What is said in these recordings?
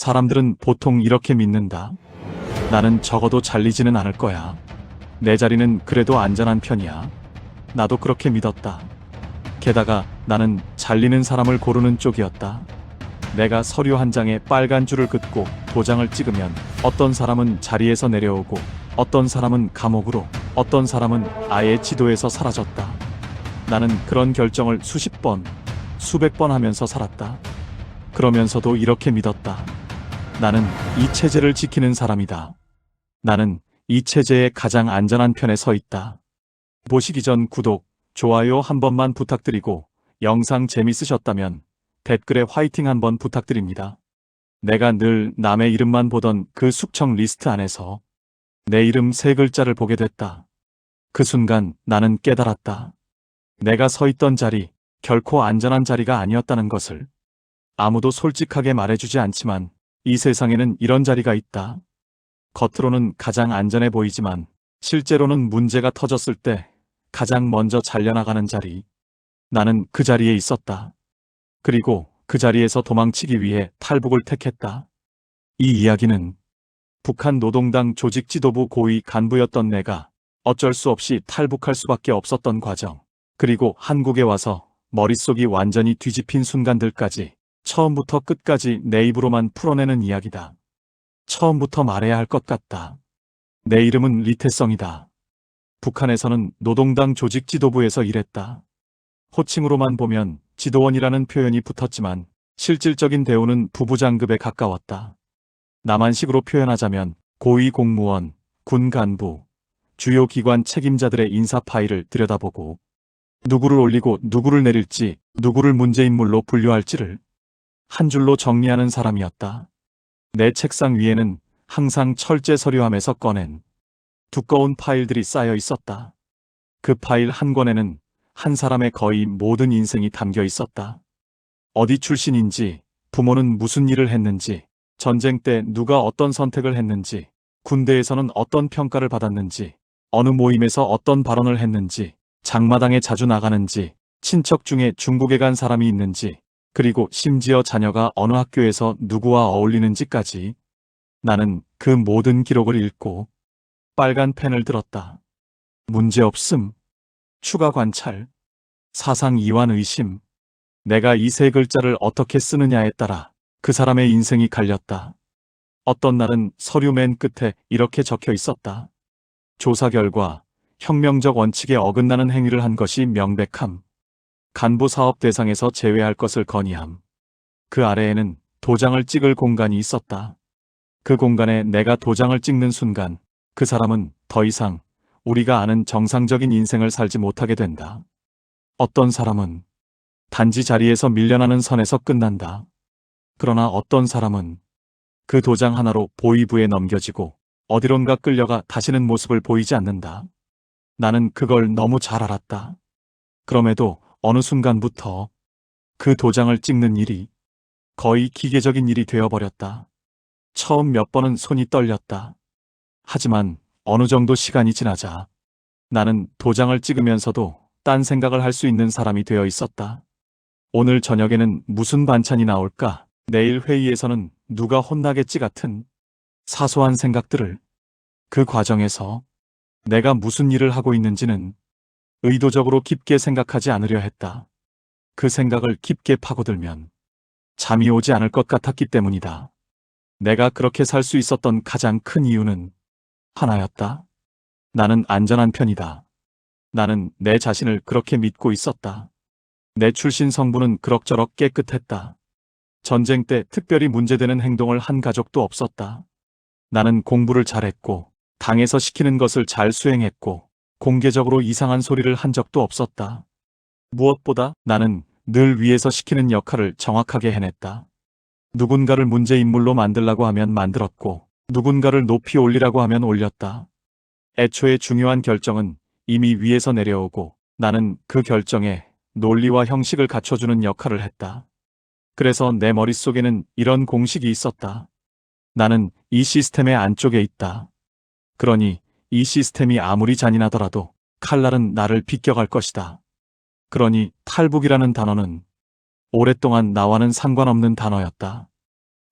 사람들은 보통 이렇게 믿는다. 나는 적어도 잘리지는 않을 거야. 내 자리는 그래도 안전한 편이야. 나도 그렇게 믿었다. 게다가 나는 잘리는 사람을 고르는 쪽이었다. 내가 서류 한 장에 빨간 줄을 긋고 도장을 찍으면 어떤 사람은 자리에서 내려오고 어떤 사람은 감옥으로, 어떤 사람은 아예 지도에서 사라졌다. 나는 그런 결정을 수십 번, 수백 번 하면서 살았다. 그러면서도 이렇게 믿었다. 나는 이 체제를 지키는 사람이다. 나는 이 체제의 가장 안전한 편에 서 있다. 보시기 전 구독, 좋아요 한 번만 부탁드리고 영상 재밌으셨다면 댓글에 화이팅 한번 부탁드립니다. 내가 늘 남의 이름만 보던 그 숙청 리스트 안에서 내 이름 세 글자를 보게 됐다. 그 순간 나는 깨달았다. 내가 서 있던 자리, 결코 안전한 자리가 아니었다는 것을. 아무도 솔직하게 말해주지 않지만 이 세상에는 이런 자리가 있다. 겉으로는 가장 안전해 보이지만 실제로는 문제가 터졌을 때 가장 먼저 잘려나가는 자리. 나는 그 자리에 있었다. 그리고 그 자리에서 도망치기 위해 탈북을 택했다. 이 이야기는 북한 노동당 조직 지도부 고위 간부였던 내가 어쩔 수 없이 탈북할 수밖에 없었던 과정, 그리고 한국에 와서 머릿속이 완전히 뒤집힌 순간들까지 처음부터 끝까지 내 입으로만 풀어내는 이야기다. 처음부터 말해야 할 것 같다. 내 이름은 리태성이다. 북한에서는 노동당 조직 지도부에서 일했다. 호칭으로만 보면 지도원이라는 표현이 붙었지만 실질적인 대우는 부부장급에 가까웠다. 남한식으로 표현하자면 고위 공무원, 군 간부, 주요 기관 책임자들의 인사 파일을 들여다보고 누구를 올리고 누구를 내릴지, 누구를 문제인물로 분류할지를 한 줄로 정리하는 사람이었다. 내 책상 위에는 항상 철제 서류함에서 꺼낸 두꺼운 파일들이 쌓여 있었다. 그 파일 한 권에는 한 사람의 거의 모든 인생이 담겨 있었다. 어디 출신인지, 부모는 무슨 일을 했는지, 전쟁 때 누가 어떤 선택을 했는지, 군대에서는 어떤 평가를 받았는지, 어느 모임에서 어떤 발언을 했는지, 장마당에 자주 나가는지, 친척 중에 중국에 간 사람이 있는지, 그리고 심지어 자녀가 어느 학교에서 누구와 어울리는지까지. 나는 그 모든 기록을 읽고 빨간 펜을 들었다. 문제없음, 추가 관찰, 사상 이완 의심. 내가 이 세 글자를 어떻게 쓰느냐에 따라 그 사람의 인생이 갈렸다. 어떤 날은 서류 맨 끝에 이렇게 적혀 있었다. 조사 결과 혁명적 원칙에 어긋나는 행위를 한 것이 명백함. 간부 사업 대상에서 제외할 것을 건의함. 그 아래에는 도장을 찍을 공간이 있었다. 그 공간에 내가 도장을 찍는 순간 그 사람은 더 이상 우리가 아는 정상적인 인생을 살지 못하게 된다. 어떤 사람은 단지 자리에서 밀려나는 선에서 끝난다. 그러나 어떤 사람은 그 도장 하나로 보위부에 넘겨지고 어디론가 끌려가 다시는 모습을 보이지 않는다. 나는 그걸 너무 잘 알았다. 그럼에도 어느 순간부터 그 도장을 찍는 일이 거의 기계적인 일이 되어버렸다. 처음 몇 번은 손이 떨렸다. 하지만 어느 정도 시간이 지나자 나는 도장을 찍으면서도 딴 생각을 할 수 있는 사람이 되어 있었다. 오늘 저녁에는 무슨 반찬이 나올까? 내일 회의에서는 누가 혼나겠지 같은 사소한 생각들을. 그 과정에서 내가 무슨 일을 하고 있는지는 의도적으로 깊게 생각하지 않으려 했다. 그 생각을 깊게 파고들면 잠이 오지 않을 것 같았기 때문이다. 내가 그렇게 살 수 있었던 가장 큰 이유는 하나였다. 나는 안전한 편이다. 나는 내 자신을 그렇게 믿고 있었다. 내 출신 성분은 그럭저럭 깨끗했다. 전쟁 때 특별히 문제되는 행동을 한 가족도 없었다. 나는 공부를 잘했고 당에서 시키는 것을 잘 수행했고 공개적으로 이상한 소리를 한 적도 없었다. 무엇보다 나는 늘 위에서 시키는 역할을 정확하게 해냈다. 누군가를 문제인물로 만들라고 하면 만들었고 누군가를 높이 올리라고 하면 올렸다. 애초에 중요한 결정은 이미 위에서 내려오고 나는 그 결정에 논리와 형식을 갖춰주는 역할을 했다. 그래서 내 머릿속에는 이런 공식이 있었다. 나는 이 시스템의 안쪽에 있다. 그러니 이 시스템이 아무리 잔인하더라도 칼날은 나를 비껴갈 것이다. 그러니 탈북이라는 단어는 오랫동안 나와는 상관없는 단어였다.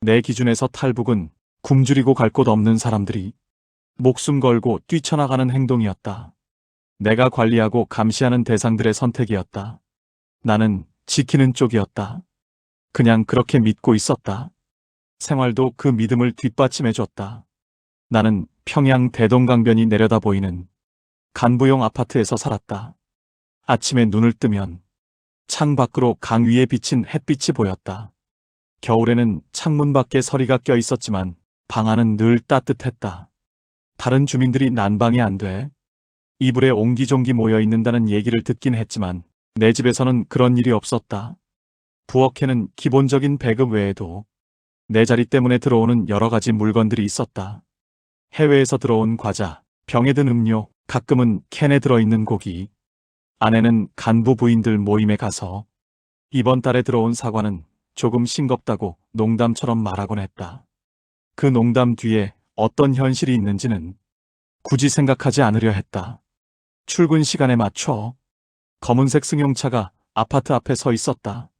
내 기준에서 탈북은 굶주리고 갈 곳 없는 사람들이 목숨 걸고 뛰쳐나가는 행동이었다. 내가 관리하고 감시하는 대상들의 선택이었다. 나는 지키는 쪽이었다. 그냥 그렇게 믿고 있었다. 생활도 그 믿음을 뒷받침해줬다. 나는 평양 대동강변이 내려다 보이는 간부용 아파트에서 살았다. 아침에 눈을 뜨면 창 밖으로 강 위에 비친 햇빛이 보였다. 겨울에는 창문 밖에 서리가 껴 있었지만 방 안은 늘 따뜻했다. 다른 주민들이 난방이 안 돼 이불에 옹기종기 모여 있는다는 얘기를 듣긴 했지만 내 집에서는 그런 일이 없었다. 부엌에는 기본적인 배급 외에도 내 자리 때문에 들어오는 여러 가지 물건들이 있었다. 해외에서 들어온 과자, 병에 든 음료, 가끔은 캔에 들어있는 고기. 아내는 간부 부인들 모임에 가서 이번 달에 들어온 사과는 조금 싱겁다고 농담처럼 말하곤 했다. 그 농담 뒤에 어떤 현실이 있는지는 굳이 생각하지 않으려 했다. 출근 시간에 맞춰 검은색 승용차가 아파트 앞에 서 있었다.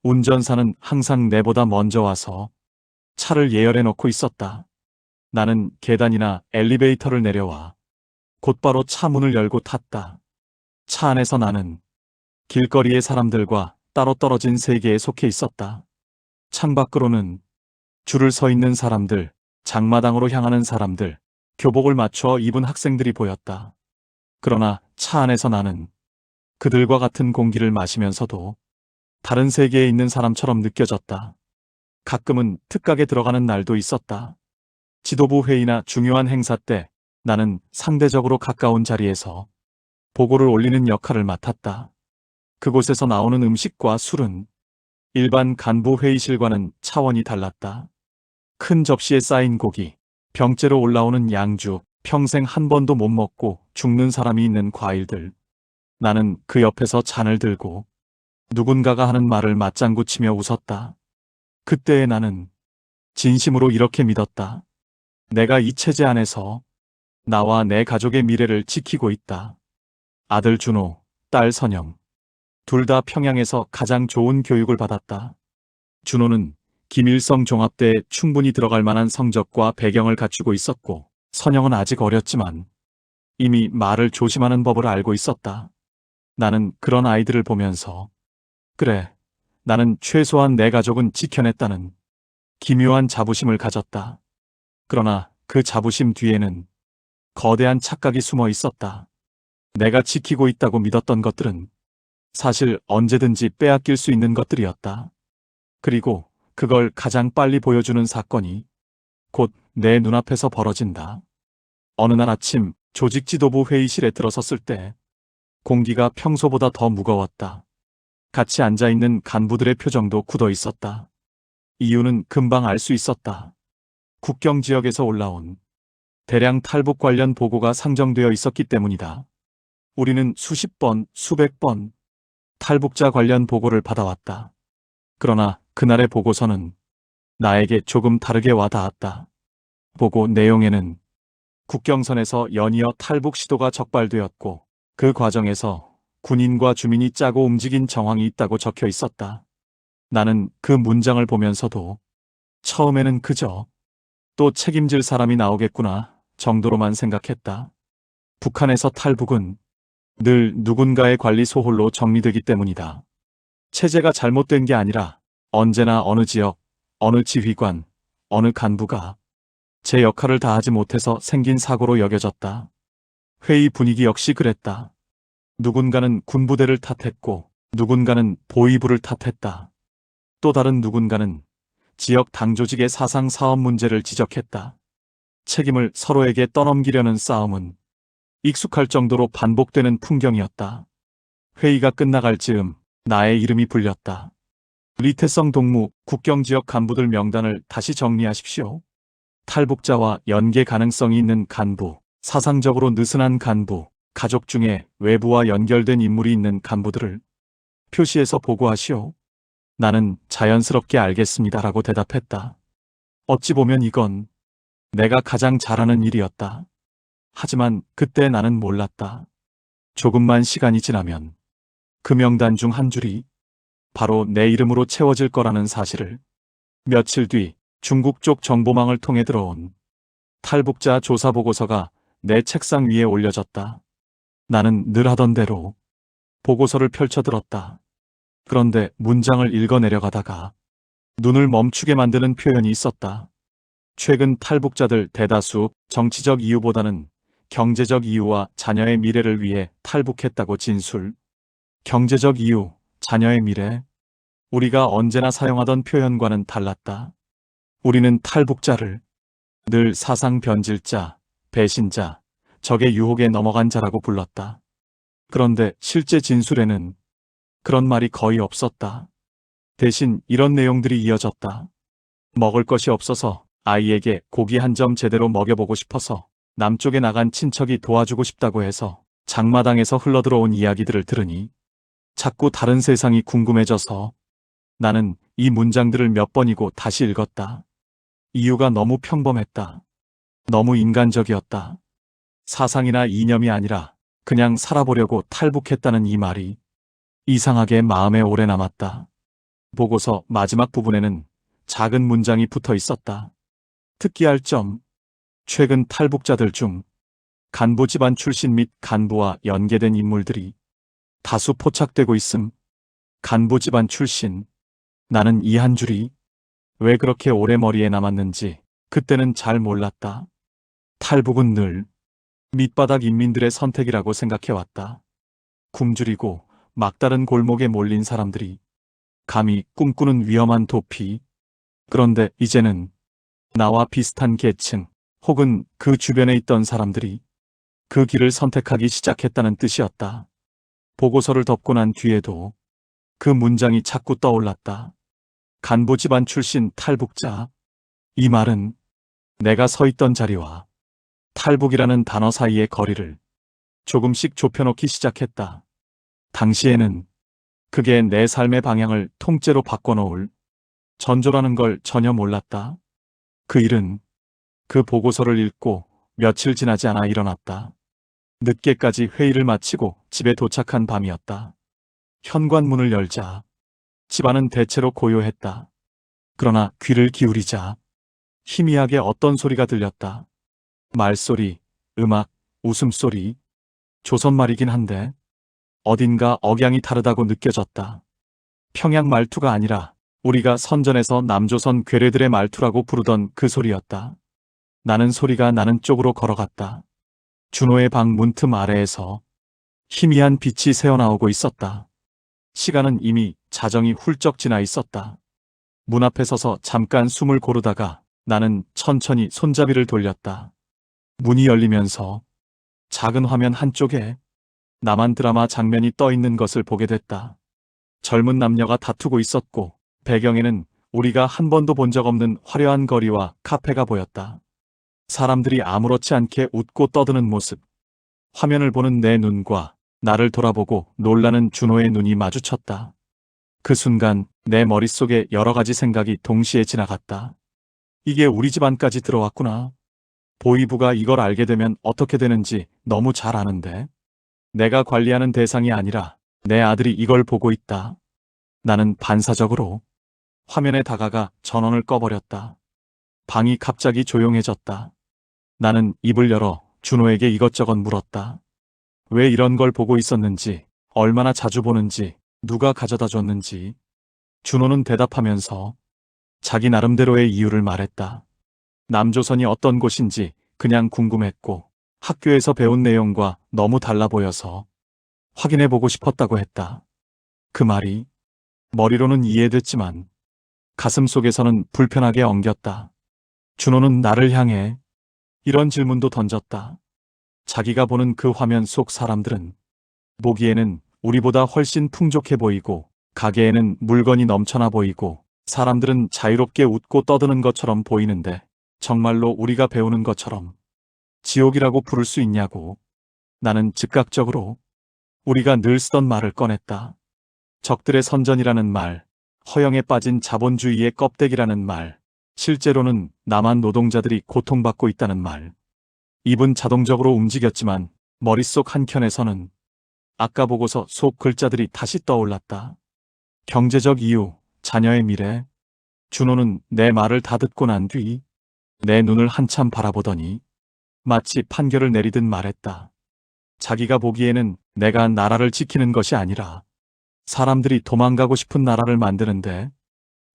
운전사는 항상 내보다 먼저 와서 차를 예열해 놓고 있었다. 나는 계단이나 엘리베이터를 내려와 곧바로 차 문을 열고 탔다. 차 안에서 나는 길거리의 사람들과 따로 떨어진 세계에 속해 있었다. 창밖으로는 줄을 서 있는 사람들, 장마당으로 향하는 사람들, 교복을 맞춰 입은 학생들이 보였다. 그러나 차 안에서 나는 그들과 같은 공기를 마시면서도 다른 세계에 있는 사람처럼 느껴졌다. 가끔은 특각에 들어가는 날도 있었다. 지도부 회의나 중요한 행사 때 나는 상대적으로 가까운 자리에서 보고를 올리는 역할을 맡았다. 그곳에서 나오는 음식과 술은 일반 간부 회의실과는 차원이 달랐다. 큰 접시에 쌓인 고기, 병째로 올라오는 양주, 평생 한 번도 못 먹고 죽는 사람이 있는 과일들. 나는 그 옆에서 잔을 들고 누군가가 하는 말을 맞장구 치며 웃었다. 그때의 나는 진심으로 이렇게 믿었다. 내가 이 체제 안에서 나와 내 가족의 미래를 지키고 있다. 아들 준호, 딸 선영. 둘 다 평양에서 가장 좋은 교육을 받았다. 준호는 김일성 종합대에 충분히 들어갈 만한 성적과 배경을 갖추고 있었고, 선영은 아직 어렸지만 이미 말을 조심하는 법을 알고 있었다. 나는 그런 아이들을 보면서 그래, 나는 최소한 내 가족은 지켜냈다는 기묘한 자부심을 가졌다. 그러나 그 자부심 뒤에는 거대한 착각이 숨어 있었다. 내가 지키고 있다고 믿었던 것들은 사실 언제든지 빼앗길 수 있는 것들이었다. 그리고 그걸 가장 빨리 보여주는 사건이 곧 내 눈앞에서 벌어진다. 어느 날 아침 조직 지도부 회의실에 들어섰을 때 공기가 평소보다 더 무거웠다. 같이 앉아있는 간부들의 표정도 굳어 있었다. 이유는 금방 알 수 있었다. 국경 지역에서 올라온 대량 탈북 관련 보고가 상정되어 있었기 때문이다. 우리는 수십 번, 수백 번 탈북자 관련 보고를 받아왔다. 그러나 그날의 보고서는 나에게 조금 다르게 와닿았다. 보고 내용에는 국경선에서 연이어 탈북 시도가 적발되었고 그 과정에서 군인과 주민이 짜고 움직인 정황이 있다고 적혀 있었다. 나는 그 문장을 보면서도 처음에는 그저 또 책임질 사람이 나오겠구나 정도로만 생각했다. 북한에서 탈북은 늘 누군가의 관리 소홀로 정리되기 때문이다. 체제가 잘못된 게 아니라 언제나 어느 지역, 어느 지휘관, 어느 간부가 제 역할을 다하지 못해서 생긴 사고로 여겨졌다. 회의 분위기 역시 그랬다. 누군가는 군부대를 탓했고 누군가는 보위부를 탓했다. 또 다른 누군가는 지역 당조직의 사상 사업 문제를 지적했다. 책임을 서로에게 떠넘기려는 싸움은 익숙할 정도로 반복되는 풍경이었다. 회의가 끝나갈 즈음 나의 이름이 불렸다. 리태성 동무 국경지역 간부들 명단을 다시 정리하십시오. 탈북자와 연계 가능성이 있는 간부, 사상적으로 느슨한 간부, 가족 중에 외부와 연결된 인물이 있는 간부들을 표시해서 보고하시오. 나는 자연스럽게 알겠습니다라고 대답했다. 어찌 보면 이건 내가 가장 잘하는 일이었다. 하지만 그때 나는 몰랐다. 조금만 시간이 지나면 그 명단 중 한 줄이 바로 내 이름으로 채워질 거라는 사실을. 며칠 뒤 중국 쪽 정보망을 통해 들어온 탈북자 조사 보고서가 내 책상 위에 올려졌다. 나는 늘 하던 대로 보고서를 펼쳐들었다. 그런데 문장을 읽어 내려가다가 눈을 멈추게 만드는 표현이 있었다. 최근 탈북자들 대다수 정치적 이유보다는 경제적 이유와 자녀의 미래를 위해 탈북했다고 진술. 경제적 이유, 자녀의 미래. 우리가 언제나 사용하던 표현과는 달랐다. 우리는 탈북자를 늘 사상 변질자, 배신자, 적의 유혹에 넘어간 자라고 불렀다. 그런데 실제 진술에는 그런 말이 거의 없었다. 대신 이런 내용들이 이어졌다. 먹을 것이 없어서 아이에게 고기 한 점 제대로 먹여보고 싶어서 남쪽에 나간 친척이 도와주고 싶다고 해서 장마당에서 흘러들어온 이야기들을 들으니 자꾸 다른 세상이 궁금해져서 나는 이 문장들을 몇 번이고 다시 읽었다. 이유가 너무 평범했다. 너무 인간적이었다. 사상이나 이념이 아니라 그냥 살아보려고 탈북했다는 이 말이 이상하게 마음에 오래 남았다. 보고서 마지막 부분에는 작은 문장이 붙어 있었다. 특기할 점, 최근 탈북자들 중 간부 집안 출신 및 간부와 연계된 인물들이 다수 포착되고 있음. 간부 집안 출신. 나는 이 한 줄이 왜 그렇게 오래 머리에 남았는지 그때는 잘 몰랐다. 탈북은 늘 밑바닥 인민들의 선택이라고 생각해왔다. 굶주리고 막다른 골목에 몰린 사람들이 감히 꿈꾸는 위험한 도피. 그런데 이제는 나와 비슷한 계층 혹은 그 주변에 있던 사람들이 그 길을 선택하기 시작했다는 뜻이었다. 보고서를 덮고 난 뒤에도 그 문장이 자꾸 떠올랐다. 간부 집안 출신 탈북자. 이 말은 내가 서 있던 자리와 탈북이라는 단어 사이의 거리를 조금씩 좁혀놓기 시작했다. 당시에는 그게 내 삶의 방향을 통째로 바꿔놓을 전조라는 걸 전혀 몰랐다. 그 일은 그 보고서를 읽고 며칠 지나지 않아 일어났다. 늦게까지 회의를 마치고 집에 도착한 밤이었다. 현관문을 열자 집안은 대체로 고요했다. 그러나 귀를 기울이자 희미하게 어떤 소리가 들렸다. 말소리, 음악, 웃음소리. 조선말이긴 한데 어딘가 억양이 다르다고 느껴졌다. 평양 말투가 아니라 우리가 선전에서 남조선 괴뢰들의 말투라고 부르던 그 소리였다. 나는 소리가 나는 쪽으로 걸어갔다. 준호의 방 문틈 아래에서 희미한 빛이 새어나오고 있었다. 시간은 이미 자정이 훌쩍 지나 있었다. 문 앞에 서서 잠깐 숨을 고르다가 나는 천천히 손잡이를 돌렸다. 문이 열리면서 작은 화면 한쪽에 남한 드라마 장면이 떠 있는 것을 보게 됐다. 젊은 남녀가 다투고 있었고 배경에는 우리가 한 번도 본 적 없는 화려한 거리와 카페가 보였다. 사람들이 아무렇지 않게 웃고 떠드는 모습. 화면을 보는 내 눈과 나를 돌아보고 놀라는 준호의 눈이 마주쳤다. 그 순간 내 머릿속에 여러 가지 생각이 동시에 지나갔다. 이게 우리 집안까지 들어왔구나. 보이부가 이걸 알게 되면 어떻게 되는지 너무 잘 아는데. 내가 관리하는 대상이 아니라 내 아들이 이걸 보고 있다. 나는 반사적으로 화면에 다가가 전원을 꺼버렸다. 방이 갑자기 조용해졌다. 나는 입을 열어 준호에게 이것저것 물었다. 왜 이런 걸 보고 있었는지, 얼마나 자주 보는지, 누가 가져다 줬는지. 준호는 대답하면서 자기 나름대로의 이유를 말했다. 남조선이 어떤 곳인지 그냥 궁금했고 학교에서 배운 내용과 너무 달라 보여서 확인해보고 싶었다고 했다. 그 말이 머리로는 이해됐지만 가슴속에서는 불편하게 엉겼다. 준호는 나를 향해 이런 질문도 던졌다. 자기가 보는 그 화면 속 사람들은 보기에는 우리보다 훨씬 풍족해 보이고 가게에는 물건이 넘쳐나 보이고 사람들은 자유롭게 웃고 떠드는 것처럼 보이는데 정말로 우리가 배우는 것처럼 지옥이라고 부를 수 있냐고. 나는 즉각적으로 우리가 늘 쓰던 말을 꺼냈다. 적들의 선전이라는 말, 허영에 빠진 자본주의의 껍데기라는 말, 실제로는 남한 노동자들이 고통받고 있다는 말. 입은 자동적으로 움직였지만 머릿속 한켠에서는 아까 보고서 속 글자들이 다시 떠올랐다. 경제적 이유, 자녀의 미래. 준호는 내 말을 다 듣고 난 뒤 내 눈을 한참 바라보더니 마치 판결을 내리듯 말했다. 자기가 보기에는 내가 나라를 지키는 것이 아니라 사람들이 도망가고 싶은 나라를 만드는데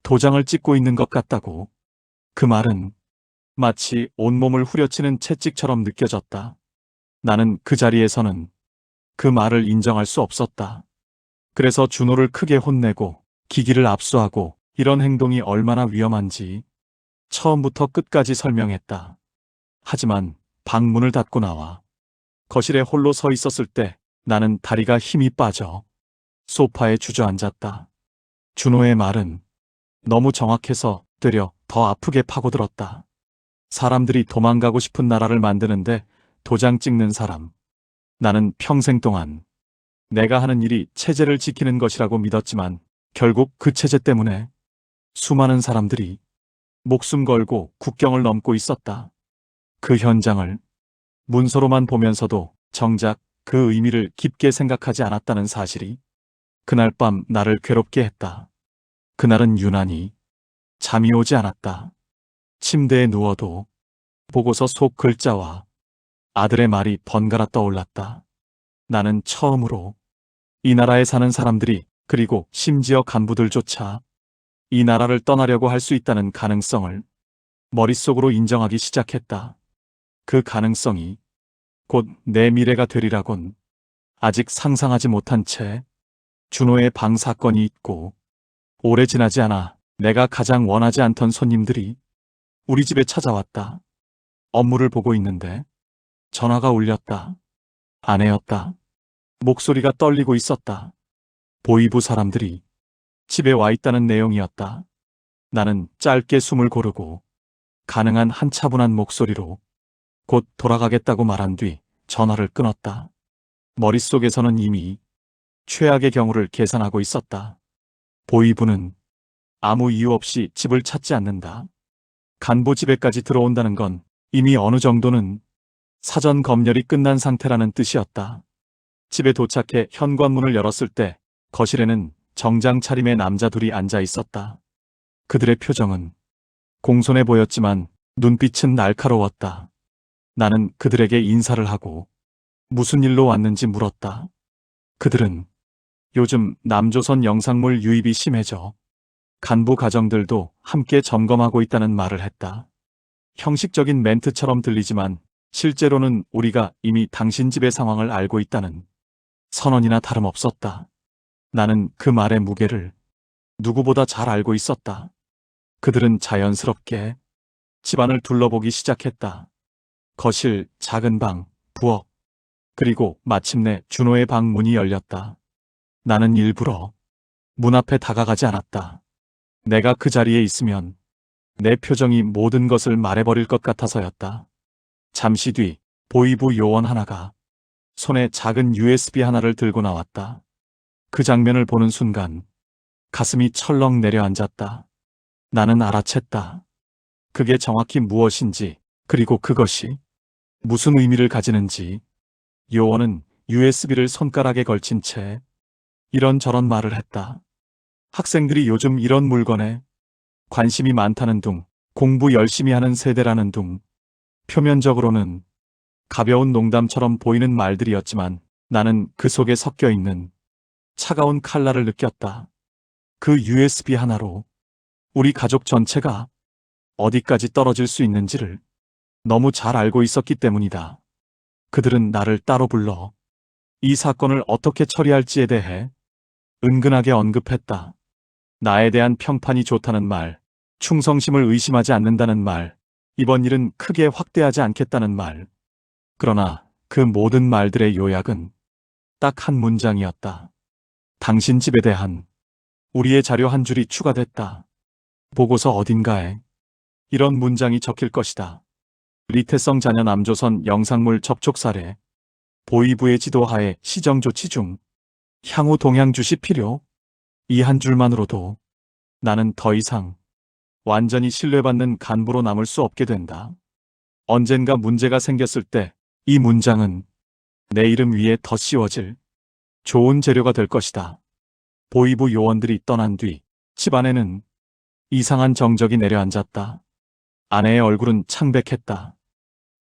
도장을 찍고 있는 것 같다고. 그 말은 마치 온몸을 후려치는 채찍처럼 느껴졌다. 나는 그 자리에서는 그 말을 인정할 수 없었다. 그래서 준호를 크게 혼내고 기기를 압수하고 이런 행동이 얼마나 위험한지 처음부터 끝까지 설명했다. 하지만 방문을 닫고 나와 거실에 홀로 서 있었을 때 나는 다리가 힘이 빠져 소파에 주저앉았다. 준호의 말은 너무 정확해서 되려 더 아프게 파고들었다. 사람들이 도망가고 싶은 나라를 만드는데 도장 찍는 사람. 나는 평생 동안 내가 하는 일이 체제를 지키는 것이라고 믿었지만 결국 그 체제 때문에 수많은 사람들이 목숨 걸고 국경을 넘고 있었다. 그 현장을 문서로만 보면서도 정작 그 의미를 깊게 생각하지 않았다는 사실이 그날 밤 나를 괴롭게 했다. 그날은 유난히 잠이 오지 않았다. 침대에 누워도 보고서 속 글자와 아들의 말이 번갈아 떠올랐다. 나는 처음으로 이 나라에 사는 사람들이 그리고 심지어 간부들조차 이 나라를 떠나려고 할 수 있다는 가능성을 머릿속으로 인정하기 시작했다. 그 가능성이 곧 내 미래가 되리라곤 아직 상상하지 못한 채 준호의 방 사건이 있고 오래 지나지 않아 내가 가장 원하지 않던 손님들이 우리 집에 찾아왔다. 업무를 보고 있는데 전화가 울렸다. 아내였다. 목소리가 떨리고 있었다. 보이부 사람들이 집에 와 있다는 내용이었다. 나는 짧게 숨을 고르고 가능한 한 차분한 목소리로 곧 돌아가겠다고 말한 뒤 전화를 끊었다. 머릿속에서는 이미 최악의 경우를 계산하고 있었다. 보이부는 아무 이유 없이 집을 찾지 않는다. 간부 집에까지 들어온다는 건 이미 어느 정도는 사전 검열이 끝난 상태라는 뜻이었다. 집에 도착해 현관문을 열었을 때 거실에는 정장 차림의 남자 둘이 앉아 있었다. 그들의 표정은 공손해 보였지만 눈빛은 날카로웠다. 나는 그들에게 인사를 하고 무슨 일로 왔는지 물었다. 그들은 요즘 남조선 영상물 유입이 심해져 간부 가정들도 함께 점검하고 있다는 말을 했다. 형식적인 멘트처럼 들리지만 실제로는 우리가 이미 당신 집의 상황을 알고 있다는 선언이나 다름없었다. 나는 그 말의 무게를 누구보다 잘 알고 있었다. 그들은 자연스럽게 집안을 둘러보기 시작했다. 거실, 작은 방, 부엌, 그리고 마침내 준호의 방 문이 열렸다. 나는 일부러 문 앞에 다가가지 않았다. 내가 그 자리에 있으면 내 표정이 모든 것을 말해버릴 것 같아서였다. 잠시 뒤 보이부 요원 하나가 손에 작은 USB 하나를 들고 나왔다. 그 장면을 보는 순간 가슴이 철렁 내려앉았다. 나는 알아챘다. 그게 정확히 무엇인지 그리고 그것이 무슨 의미를 가지는지. 요원은 USB를 손가락에 걸친 채 이런저런 말을 했다. 학생들이 요즘 이런 물건에 관심이 많다는 둥, 공부 열심히 하는 세대라는 둥. 표면적으로는 가벼운 농담처럼 보이는 말들이었지만 나는 그 속에 섞여 있는 차가운 칼날을 느꼈다. 그 USB 하나로 우리 가족 전체가 어디까지 떨어질 수 있는지를 너무 잘 알고 있었기 때문이다. 그들은 나를 따로 불러 이 사건을 어떻게 처리할지에 대해 은근하게 언급했다. 나에 대한 평판이 좋다는 말, 충성심을 의심하지 않는다는 말, 이번 일은 크게 확대하지 않겠다는 말. 그러나 그 모든 말들의 요약은 딱 한 문장이었다. 당신 집에 대한 우리의 자료 한 줄이 추가됐다. 보고서 어딘가에 이런 문장이 적힐 것이다. 리태성 자녀 남조선 영상물 접촉 사례. 보이부의 지도하에 시정 조치 중. 향후 동향 주시 필요. 이 한 줄만으로도 나는 더 이상 완전히 신뢰받는 간부로 남을 수 없게 된다. 언젠가 문제가 생겼을 때 이 문장은 내 이름 위에 더 씌워질 좋은 재료가 될 것이다. 보이부 요원들이 떠난 뒤 집안에는 이상한 정적이 내려앉았다. 아내의 얼굴은 창백했다.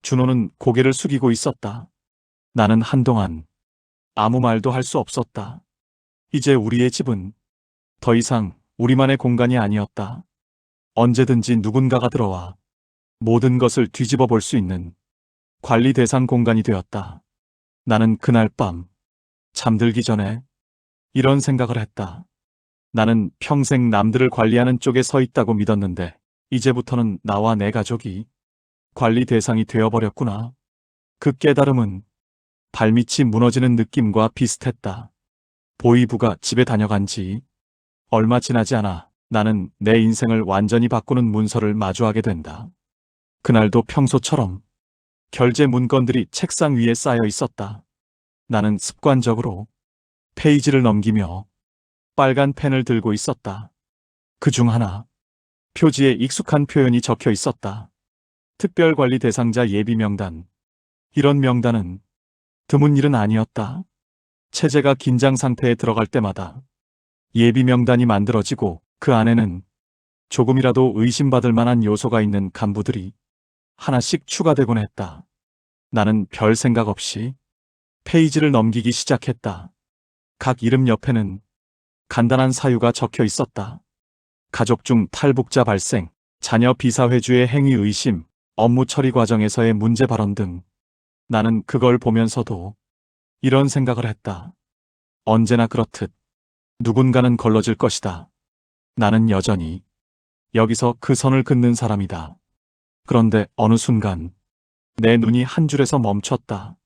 준호는 고개를 숙이고 있었다. 나는 한동안 아무 말도 할 수 없었다. 이제 우리의 집은 더 이상 우리만의 공간이 아니었다. 언제든지 누군가가 들어와 모든 것을 뒤집어 볼 수 있는 관리 대상 공간이 되었다. 나는 그날 밤 잠들기 전에 이런 생각을 했다. 나는 평생 남들을 관리하는 쪽에 서 있다고 믿었는데 이제부터는 나와 내 가족이 관리 대상이 되어버렸구나. 그 깨달음은 발밑이 무너지는 느낌과 비슷했다. 보이부가 집에 다녀간 지 얼마 지나지 않아 나는 내 인생을 완전히 바꾸는 문서를 마주하게 된다. 그날도 평소처럼 결제 문건들이 책상 위에 쌓여 있었다. 나는 습관적으로 페이지를 넘기며 빨간 펜을 들고 있었다. 그중 하나, 표지에 익숙한 표현이 적혀 있었다. 특별관리 대상자 예비 명단. 이런 명단은 드문 일은 아니었다. 체제가 긴장 상태에 들어갈 때마다 예비 명단이 만들어지고 그 안에는 조금이라도 의심받을 만한 요소가 있는 간부들이 하나씩 추가되곤 했다. 나는 별 생각 없이 페이지를 넘기기 시작했다. 각 이름 옆에는 간단한 사유가 적혀 있었다. 가족 중 탈북자 발생, 자녀 비사회주의 행위 의심, 업무 처리 과정에서의 문제 발언 등. 나는 그걸 보면서도 이런 생각을 했다. 언제나 그렇듯 누군가는 걸러질 것이다. 나는 여전히 여기서 그 선을 긋는 사람이다. 그런데 어느 순간 내 눈이 한 줄에서 멈췄다.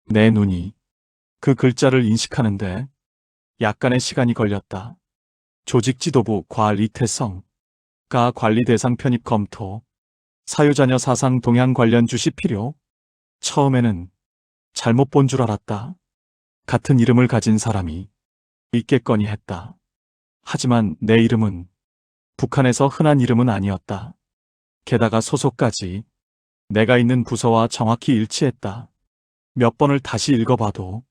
내 눈이 그 글자를 인식하는데 약간의 시간이 걸렸다. 조직지도부 과 이태성, 가 관리 대상 편입 검토, 사유자녀 사상 동향 관련 주시 필요. 처음에는 잘못 본 줄 알았다. 같은 이름을 가진 사람이 있겠거니 했다. 하지만 내 이름은 북한에서 흔한 이름은 아니었다. 게다가 소속까지 내가 있는 부서와 정확히 일치했다. 몇 번을 다시 읽어봐도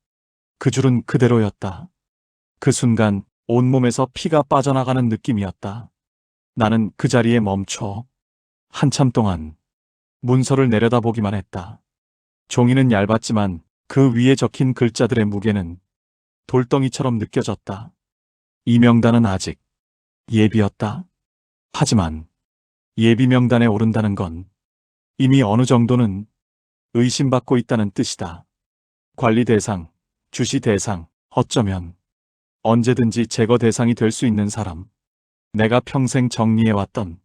그 줄은 그대로였다. 그 순간 온몸에서 피가 빠져나가는 느낌이었다. 나는 그 자리에 멈춰 한참 동안 문서를 내려다보기만 했다. 종이는 얇았지만 그 위에 적힌 글자들의 무게는 돌덩이처럼 느껴졌다. 이 명단은 아직 예비였다. 하지만 예비 명단에 오른다는 건 이미 어느 정도는 의심받고 있다는 뜻이다. 관리 대상, 주시 대상, 어쩌면 언제든지 제거 대상이 될 수 있는 사람. 내가 평생 정리해왔던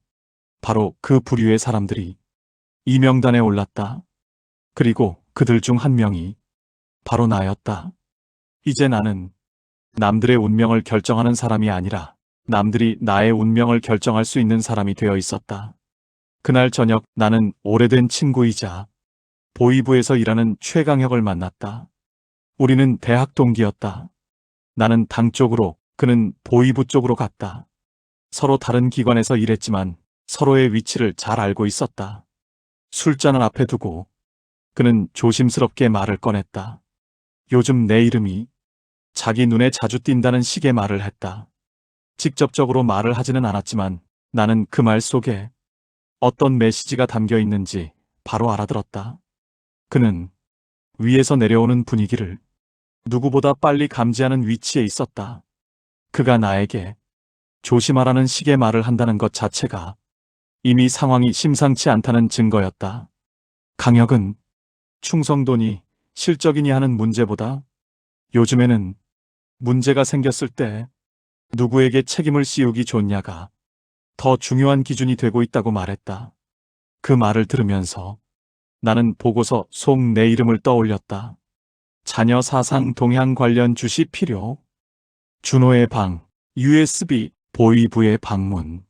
바로 그 부류의 사람들이 이 명단에 올랐다. 그리고 그들 중 한 명이 바로 나였다. 이제 나는 남들의 운명을 결정하는 사람이 아니라 남들이 나의 운명을 결정할 수 있는 사람이 되어 있었다. 그날 저녁 나는 오래된 친구이자 보이부에서 일하는 최강혁을 만났다. 우리는 대학 동기였다. 나는 당 쪽으로, 그는 보이부 쪽으로 갔다. 서로 다른 기관에서 일했지만 서로의 위치를 잘 알고 있었다. 술잔을 앞에 두고 그는 조심스럽게 말을 꺼냈다. 요즘 내 이름이 자기 눈에 자주 띈다는 식의 말을 했다. 직접적으로 말을 하지는 않았지만 나는 그 말 속에 어떤 메시지가 담겨 있는지 바로 알아들었다. 그는 위에서 내려오는 분위기를 누구보다 빨리 감지하는 위치에 있었다. 그가 나에게 조심하라는 식의 말을 한다는 것 자체가 이미 상황이 심상치 않다는 증거였다. 강혁은 충성도니 실적이니 하는 문제보다 요즘에는 문제가 생겼을 때 누구에게 책임을 씌우기 좋냐가 더 중요한 기준이 되고 있다고 말했다. 그 말을 들으면서 나는 보고서 속 내 이름을 떠올렸다. 자녀 사상 동향 관련 주시 필요. 준호의 방, USB, 보이부의 방문.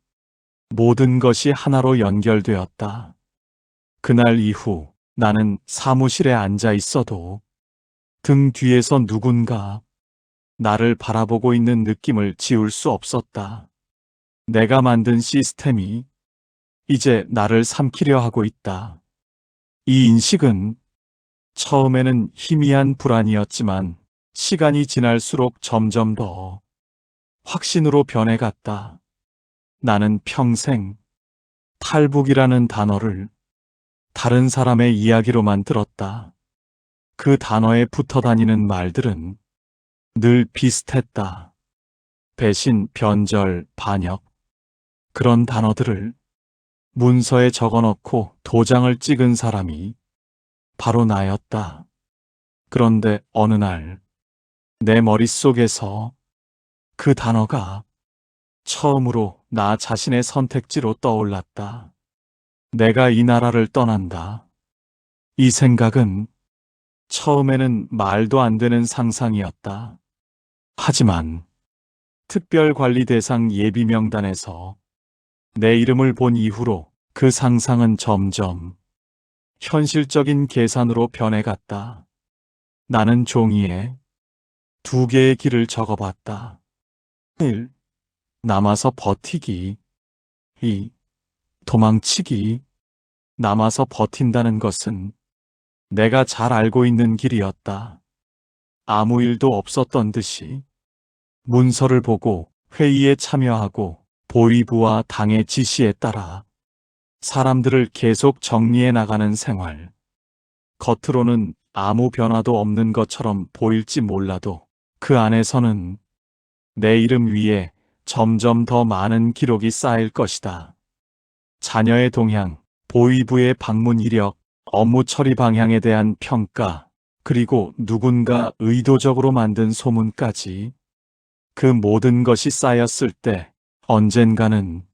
모든 것이 하나로 연결되었다. 그날 이후 나는 사무실에 앉아 있어도 등 뒤에서 누군가 나를 바라보고 있는 느낌을 지울 수 없었다. 내가 만든 시스템이 이제 나를 삼키려 하고 있다. 이 인식은 처음에는 희미한 불안이었지만 시간이 지날수록 점점 더 확신으로 변해갔다. 나는 평생 탈북이라는 단어를 다른 사람의 이야기로만 들었다. 그 단어에 붙어 다니는 말들은 늘 비슷했다. 배신, 변절, 반역. 그런 단어들을 문서에 적어 넣고 도장을 찍은 사람이 바로 나였다. 그런데 어느 날 내 머릿속에서 그 단어가 처음으로 나 자신의 선택지로 떠올랐다. 내가 이 나라를 떠난다. 이 생각은 처음에는 말도 안 되는 상상이었다. 하지만 특별관리 대상 예비 명단에서 내 이름을 본 이후로 그 상상은 점점 현실적인 계산으로 변해갔다. 나는 종이에 두 개의 길을 적어봤다. 1. 남아서 버티기. 2. 도망치기. 남아서 버틴다는 것은 내가 잘 알고 있는 길이었다. 아무 일도 없었던 듯이 문서를 보고 회의에 참여하고 보위부와 당의 지시에 따라 사람들을 계속 정리해 나가는 생활. 겉으로는 아무 변화도 없는 것처럼 보일지 몰라도 그 안에서는 내 이름 위에 점점 더 많은 기록이 쌓일 것이다. 자녀의 동향, 보위부의 방문 이력, 업무 처리 방향에 대한 평가, 그리고 누군가 의도적으로 만든 소문까지 그 모든 것이 쌓였을 때 언젠가는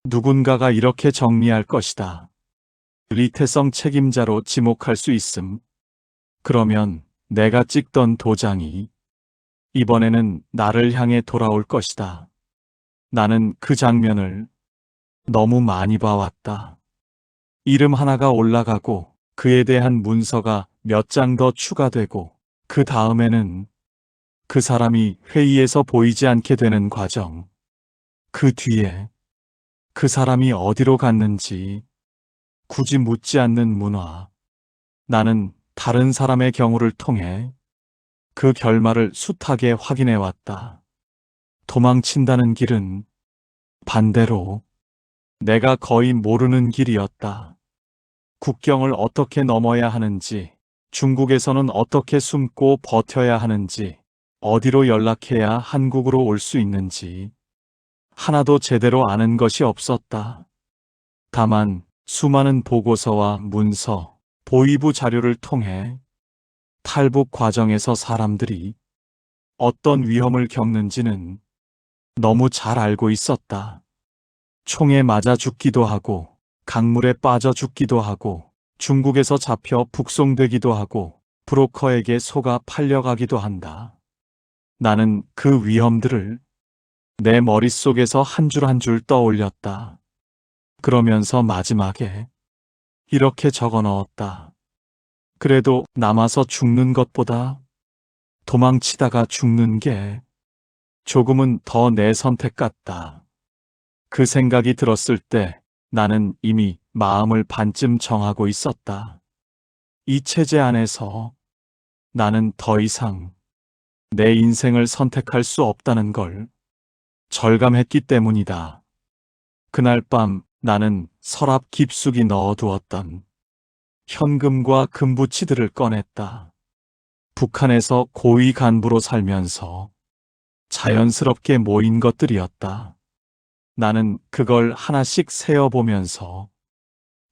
누군가가 이렇게 정리할 것이다. 리태성 책임자로 지목할 수 있음. 그러면 내가 찍던 도장이 이번에는 나를 향해 돌아올 것이다. 나는 그 장면을 너무 많이 봐왔다. 이름 하나가 올라가고 그에 대한 문서가 몇 장 더 추가되고 그 다음에는 그 사람이 회의에서 보이지 않게 되는 과정. 그 뒤에 그 사람이 어디로 갔는지 굳이 묻지 않는 문화. 나는 다른 사람의 경우를 통해 그 결말을 숱하게 확인해 왔다. 도망친다는 길은 반대로 내가 거의 모르는 길이었다. 국경을 어떻게 넘어야 하는지, 중국에서는 어떻게 숨고 버텨야 하는지, 어디로 연락해야 한국으로 올 수 있는지 하나도 제대로 아는 것이 없었다. 다만 수많은 보고서와 문서, 보위부 자료를 통해 탈북 과정에서 사람들이 어떤 위험을 겪는지는 너무 잘 알고 있었다. 총에 맞아 죽기도 하고, 강물에 빠져 죽기도 하고, 중국에서 잡혀 북송되기도 하고, 브로커에게 속아 팔려가기도 한다. 나는 그 위험들을 내 머릿속에서 한 줄 한 줄 떠올렸다. 그러면서 마지막에 이렇게 적어 넣었다. 그래도 남아서 죽는 것보다 도망치다가 죽는 게 조금은 더 내 선택 같다. 그 생각이 들었을 때 나는 이미 마음을 반쯤 정하고 있었다. 이 체제 안에서 나는 더 이상 내 인생을 선택할 수 없다는 걸 절감했기 때문이다. 그날 밤 나는 서랍 깊숙이 넣어두었던 현금과 금부치들을 꺼냈다. 북한에서 고위 간부로 살면서 자연스럽게 모인 것들이었다. 나는 그걸 하나씩 세어보면서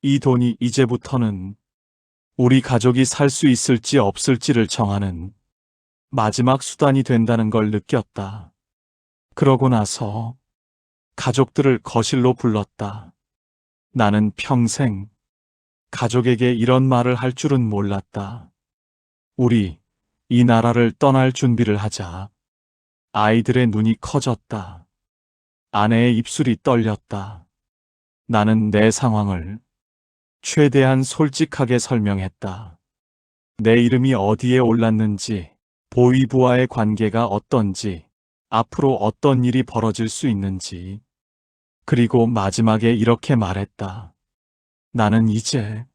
이 돈이 이제부터는 우리 가족이 살 수 있을지 없을지를 정하는 마지막 수단이 된다는 걸 느꼈다. 그러고 나서 가족들을 거실로 불렀다. 나는 평생 가족에게 이런 말을 할 줄은 몰랐다. 우리 이 나라를 떠날 준비를 하자. 아이들의 눈이 커졌다. 아내의 입술이 떨렸다. 나는 내 상황을 최대한 솔직하게 설명했다. 내 이름이 어디에 올랐는지, 보위부와의 관계가 어떤지, 앞으로 어떤 일이 벌어질 수 있는지, 그리고 마지막에 이렇게 말했다. 나는 이제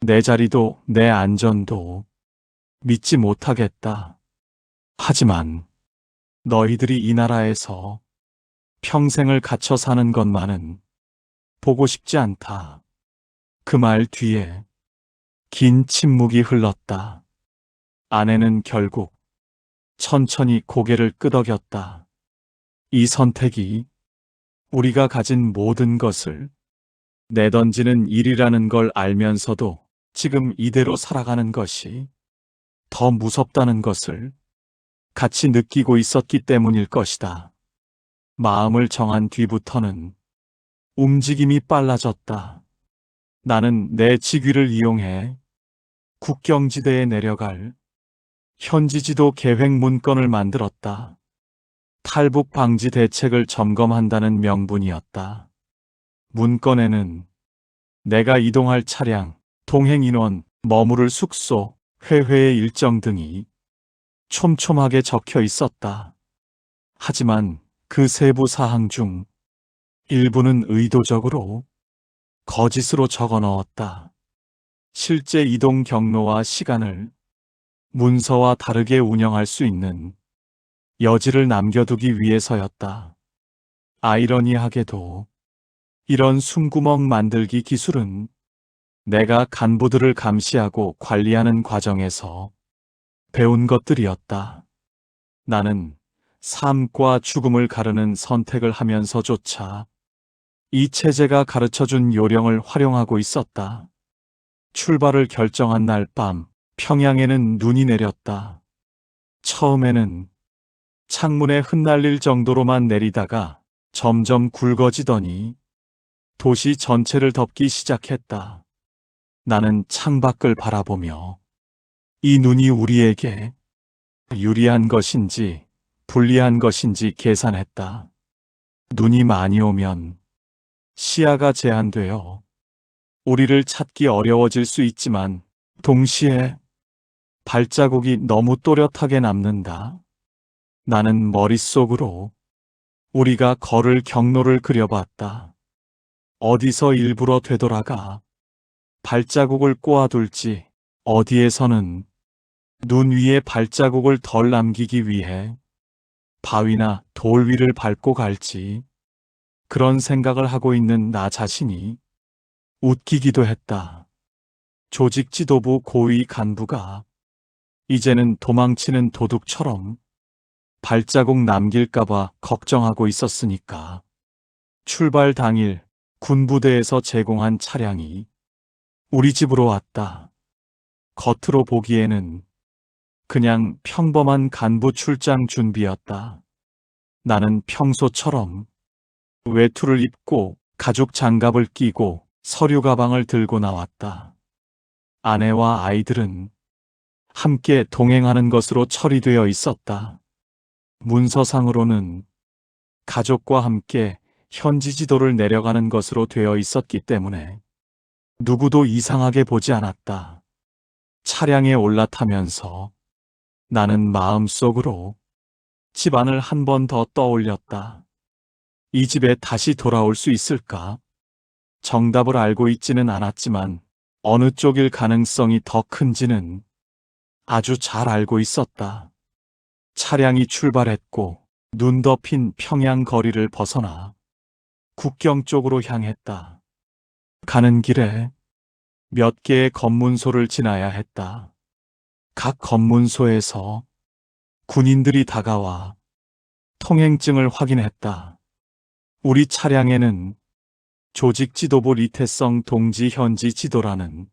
내 자리도 내 안전도 믿지 못하겠다. 하지만 너희들이 이 나라에서 평생을 갇혀 사는 것만은 보고 싶지 않다. 그 말 뒤에 긴 침묵이 흘렀다. 아내는 결국 천천히 고개를 끄덕였다. 이 선택이 우리가 가진 모든 것을 내던지는 일이라는 걸 알면서도 지금 이대로 살아가는 것이 더 무섭다는 것을 같이 느끼고 있었기 때문일 것이다. 마음을 정한 뒤부터는 움직임이 빨라졌다. 나는 내 직위를 이용해 국경지대에 내려갈 현지지도 계획 문건을 만들었다. 탈북 방지 대책을 점검한다는 명분이었다. 문건에는 내가 이동할 차량, 동행 인원, 머무를 숙소, 회회의 일정 등이 촘촘하게 적혀 있었다. 하지만 그 세부 사항 중 일부는 의도적으로 거짓으로 적어 넣었다. 실제 이동 경로와 시간을 문서와 다르게 운영할 수 있는 여지를 남겨두기 위해서였다. 아이러니하게도 이런 숨구멍 만들기 기술은 내가 간부들을 감시하고 관리하는 과정에서 배운 것들이었다. 나는 삶과 죽음을 가르는 선택을 하면서조차 이 체제가 가르쳐준 요령을 활용하고 있었다. 출발을 결정한 날 밤, 평양에는 눈이 내렸다. 처음에는 창문에 흩날릴 정도로만 내리다가 점점 굵어지더니 도시 전체를 덮기 시작했다. 나는 창밖을 바라보며 이 눈이 우리에게 유리한 것인지 불리한 것인지 계산했다. 눈이 많이 오면 시야가 제한되어 우리를 찾기 어려워질 수 있지만 동시에 발자국이 너무 또렷하게 남는다. 나는 머릿속으로 우리가 걸을 경로를 그려봤다. 어디서 일부러 되돌아가 발자국을 꼬아둘지, 어디에서는 눈 위에 발자국을 덜 남기기 위해 바위나 돌 위를 밟고 갈지, 그런 생각을 하고 있는 나 자신이 웃기기도 했다. 조직 지도부 고위 간부가 이제는 도망치는 도둑처럼 발자국 남길까봐 걱정하고 있었으니까. 출발 당일 군부대에서 제공한 차량이 우리 집으로 왔다. 겉으로 보기에는 그냥 평범한 간부 출장 준비였다. 나는 평소처럼 외투를 입고 가죽 장갑을 끼고 서류 가방을 들고 나왔다. 아내와 아이들은 함께 동행하는 것으로 처리되어 있었다. 문서상으로는 가족과 함께 현지 지도를 내려가는 것으로 되어 있었기 때문에 누구도 이상하게 보지 않았다. 차량에 올라타면서 나는 마음속으로 집안을 한 번 더 떠올렸다. 이 집에 다시 돌아올 수 있을까? 정답을 알고 있지는 않았지만 어느 쪽일 가능성이 더 큰지는 아주 잘 알고 있었다. 차량이 출발했고 눈 덮인 평양 거리를 벗어나 국경 쪽으로 향했다. 가는 길에 몇 개의 검문소를 지나야 했다. 각 검문소에서 군인들이 다가와 통행증을 확인했다. 우리 차량에는 조직 지도부 리태성 동지 현지 지도라는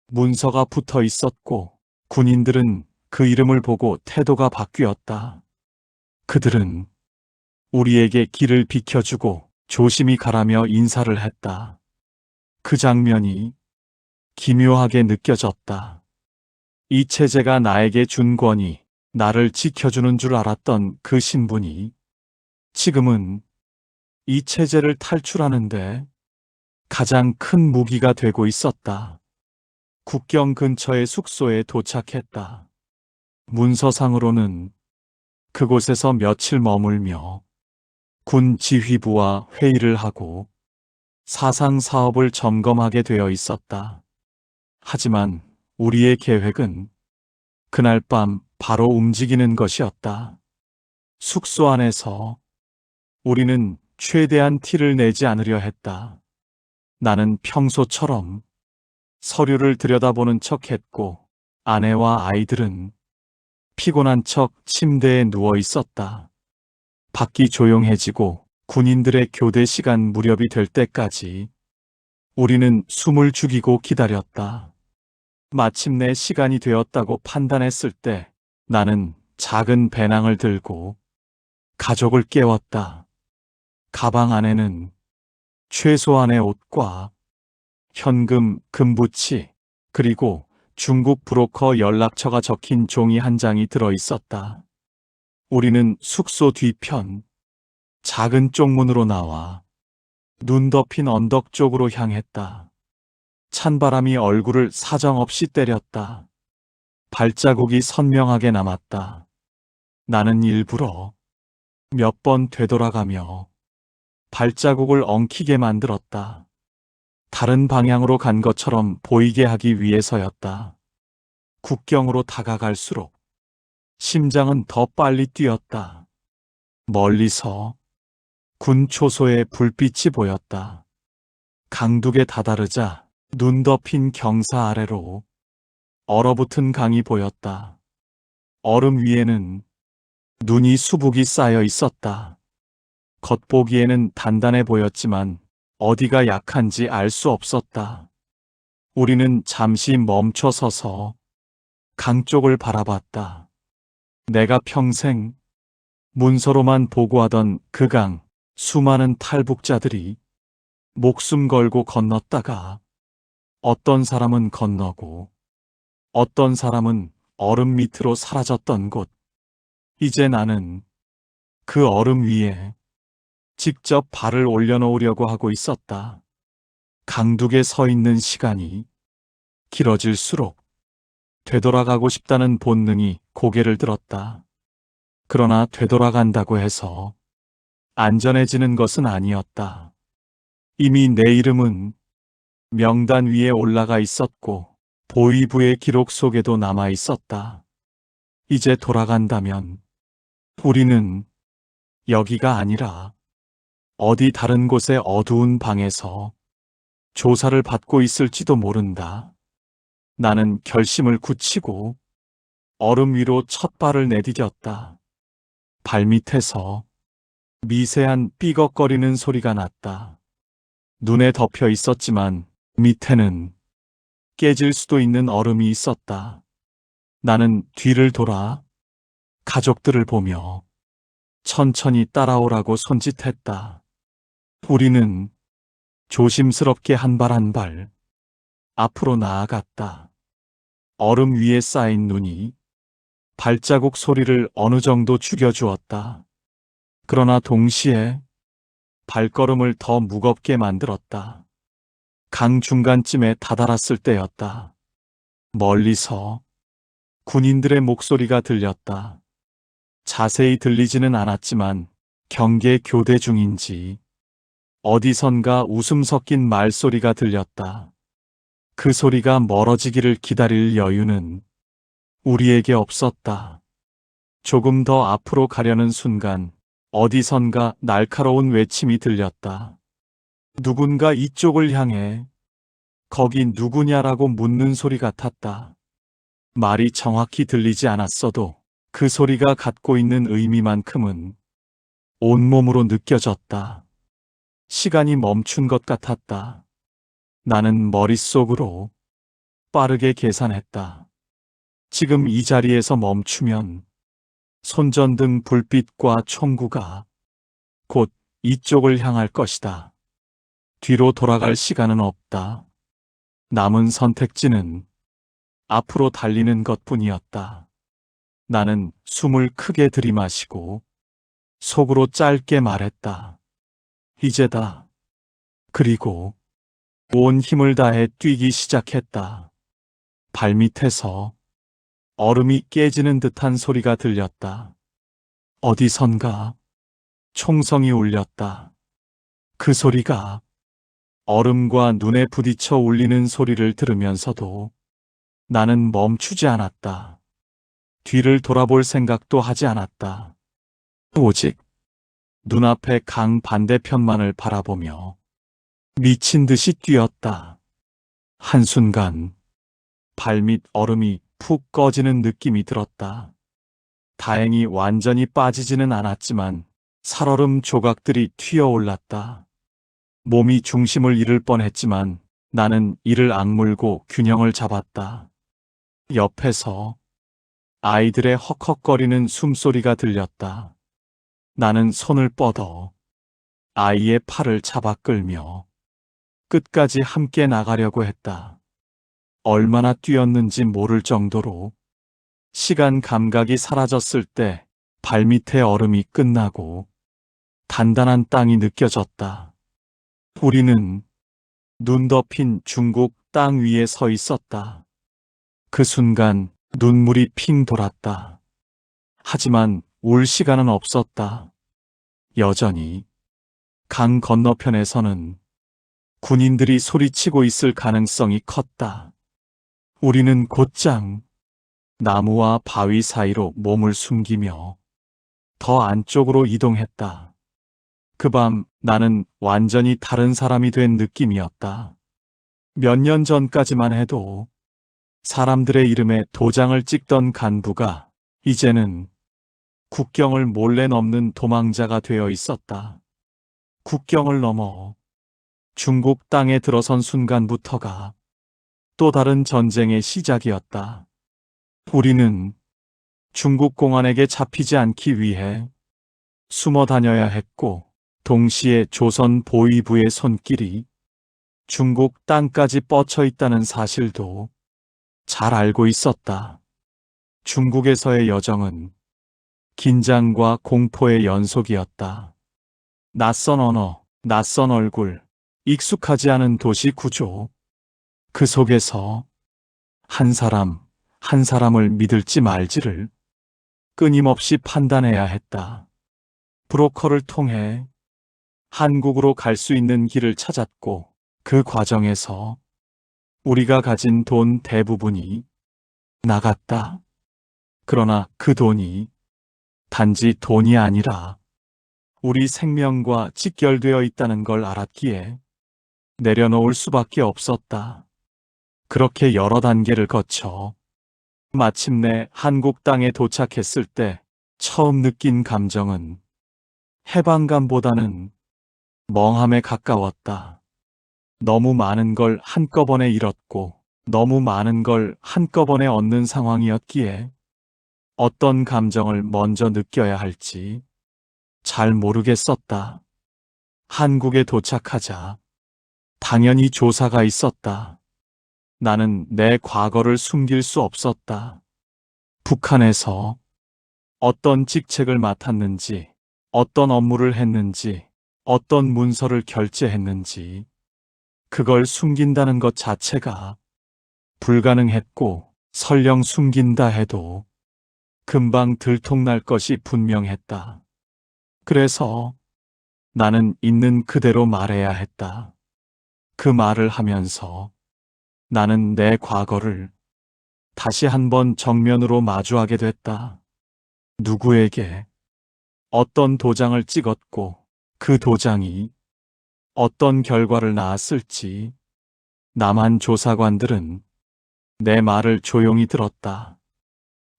문서가 붙어 있었고 군인들은 그 이름을 보고 태도가 바뀌었다. 그들은 우리에게 길을 비켜주고 조심히 가라며 인사를 했다. 그 장면이 기묘하게 느껴졌다. 이 체제가 나에게 준 권위, 나를 지켜주는 줄 알았던 그 신분이 지금은 이 체제를 탈출하는데 가장 큰 무기가 되고 있었다. 국경 근처의 숙소에 도착했다. 문서상으로는 그곳에서 며칠 머물며 군 지휘부와 회의를 하고 사상 사업을 점검하게 되어 있었다. 하지만 우리의 계획은 그날 밤 바로 움직이는 것이었다. 숙소 안에서 우리는 최대한 티를 내지 않으려 했다. 나는 평소처럼 서류를 들여다보는 척 했고, 아내와 아이들은 피곤한 척 침대에 누워 있었다. 밖이 조용해지고 군인들의 교대 시간 무렵이 될 때까지 우리는 숨을 죽이고 기다렸다. 마침내 시간이 되었다고 판단했을 때 나는 작은 배낭을 들고 가족을 깨웠다. 가방 안에는 최소한의 옷과 현금, 금부치, 그리고 중국 브로커 연락처가 적힌 종이 한 장이 들어 있었다. 우리는 숙소 뒤편 작은 쪽문으로 나와 눈 덮인 언덕 쪽으로 향했다. 찬바람이 얼굴을 사정없이 때렸다. 발자국이 선명하게 남았다. 나는 일부러 몇 번 되돌아가며 발자국을 엉키게 만들었다. 다른 방향으로 간 것처럼 보이게 하기 위해서였다. 국경으로 다가갈수록 심장은 더 빨리 뛰었다. 멀리서 군 초소의 불빛이 보였다. 강둑에 다다르자 눈 덮인 경사 아래로 얼어붙은 강이 보였다. 얼음 위에는 눈이 수북이 쌓여 있었다. 겉보기에는 단단해 보였지만 어디가 약한지 알 수 없었다. 우리는 잠시 멈춰 서서 강 쪽을 바라봤다. 내가 평생 문서로만 보고하던 그 강, 수많은 탈북자들이 목숨 걸고 건넜다가 어떤 사람은 건너고 어떤 사람은 얼음 밑으로 사라졌던 곳. 이제 나는 그 얼음 위에 직접 발을 올려놓으려고 하고 있었다. 강둑에 서 있는 시간이 길어질수록 되돌아가고 싶다는 본능이 고개를 들었다. 그러나 되돌아간다고 해서 안전해지는 것은 아니었다. 이미 내 이름은 명단 위에 올라가 있었고 보위부의 기록 속에도 남아 있었다. 이제 돌아간다면 우리는 여기가 아니라 어디 다른 곳의 어두운 방에서 조사를 받고 있을지도 모른다. 나는 결심을 굳히고 얼음 위로 첫 발을 내디뎠다. 발밑에서 미세한 삐걱거리는 소리가 났다. 눈에 덮여 있었지만 밑에는 깨질 수도 있는 얼음이 있었다. 나는 뒤를 돌아 가족들을 보며 천천히 따라오라고 손짓했다. 우리는 조심스럽게 한 발 한 발 앞으로 나아갔다. 얼음 위에 쌓인 눈이 발자국 소리를 어느 정도 죽여주었다. 그러나 동시에 발걸음을 더 무겁게 만들었다. 강 중간쯤에 다다랐을 때였다. 멀리서 군인들의 목소리가 들렸다. 자세히 들리지는 않았지만 경계 교대 중인지 어디선가 웃음 섞인 말소리가 들렸다. 그 소리가 멀어지기를 기다릴 여유는 우리에게 없었다. 조금 더 앞으로 가려는 순간 어디선가 날카로운 외침이 들렸다. 누군가 이쪽을 향해 거기 누구냐라고 묻는 소리 같았다. 말이 정확히 들리지 않았어도 그 소리가 갖고 있는 의미만큼은 온몸으로 느껴졌다. 시간이 멈춘 것 같았다. 나는 머릿속으로 빠르게 계산했다. 지금 이 자리에서 멈추면 손전등 불빛과 총구가 곧 이쪽을 향할 것이다. 뒤로 돌아갈 시간은 없다. 남은 선택지는 앞으로 달리는 것뿐이었다. 나는 숨을 크게 들이마시고 속으로 짧게 말했다. 이제다. 그리고 온 힘을 다해 뛰기 시작했다. 발밑에서 얼음이 깨지는 듯한 소리가 들렸다. 어디선가 총성이 울렸다. 그 소리가 얼음과 눈에 부딪혀 울리는 소리를 들으면서도 나는 멈추지 않았다. 뒤를 돌아볼 생각도 하지 않았다. 오직 눈앞의 강 반대편만을 바라보며 미친 듯이 뛰었다. 한순간 발밑 얼음이 푹 꺼지는 느낌이 들었다. 다행히 완전히 빠지지는 않았지만 살얼음 조각들이 튀어올랐다. 몸이 중심을 잃을 뻔했지만 나는 이를 악물고 균형을 잡았다. 옆에서 아이들의 헉헉거리는 숨소리가 들렸다. 나는 손을 뻗어 아이의 팔을 잡아 끌며 끝까지 함께 나가려고 했다. 얼마나 뛰었는지 모를 정도로 시간 감각이 사라졌을 때 발밑의 얼음이 끝나고 단단한 땅이 느껴졌다. 우리는 눈 덮인 중국 땅 위에 서 있었다. 그 순간 눈물이 핑 돌았다. 하지만 울 시간은 없었다. 여전히 강 건너편에서는 군인들이 소리치고 있을 가능성이 컸다. 우리는 곧장 나무와 바위 사이로 몸을 숨기며 더 안쪽으로 이동했다. 그 밤 나는 완전히 다른 사람이 된 느낌이었다. 몇 년 전까지만 해도 사람들의 이름에 도장을 찍던 간부가 이제는 국경을 몰래 넘는 도망자가 되어 있었다. 국경을 넘어 중국 땅에 들어선 순간부터가 또 다른 전쟁의 시작이었다. 우리는 중국 공안에게 잡히지 않기 위해 숨어 다녀야 했고, 동시에 조선 보위부의 손길이 중국 땅까지 뻗쳐 있다는 사실도 잘 알고 있었다. 중국에서의 여정은 긴장과 공포의 연속이었다. 낯선 언어, 낯선 얼굴, 익숙하지 않은 도시 구조. 그 속에서 한 사람, 한 사람을 믿을지 말지를 끊임없이 판단해야 했다. 브로커를 통해 한국으로 갈 수 있는 길을 찾았고, 그 과정에서 우리가 가진 돈 대부분이 나갔다. 그러나 그 돈이 단지 돈이 아니라 우리 생명과 직결되어 있다는 걸 알았기에 내려놓을 수밖에 없었다. 그렇게 여러 단계를 거쳐 마침내 한국 땅에 도착했을 때 처음 느낀 감정은 해방감보다는 멍함에 가까웠다. 너무 많은 걸 한꺼번에 잃었고 너무 많은 걸 한꺼번에 얻는 상황이었기에 어떤 감정을 먼저 느껴야 할지 잘 모르겠었다. 한국에 도착하자 당연히 조사가 있었다. 나는 내 과거를 숨길 수 없었다. 북한에서 어떤 직책을 맡았는지, 어떤 업무를 했는지, 어떤 문서를 결제했는지, 그걸 숨긴다는 것 자체가 불가능했고, 설령 숨긴다 해도 금방 들통날 것이 분명했다. 그래서 나는 있는 그대로 말해야 했다. 그 말을 하면서 나는 내 과거를 다시 한번 정면으로 마주하게 됐다. 누구에게 어떤 도장을 찍었고 그 도장이 어떤 결과를 낳았을지 남한 조사관들은 내 말을 조용히 들었다.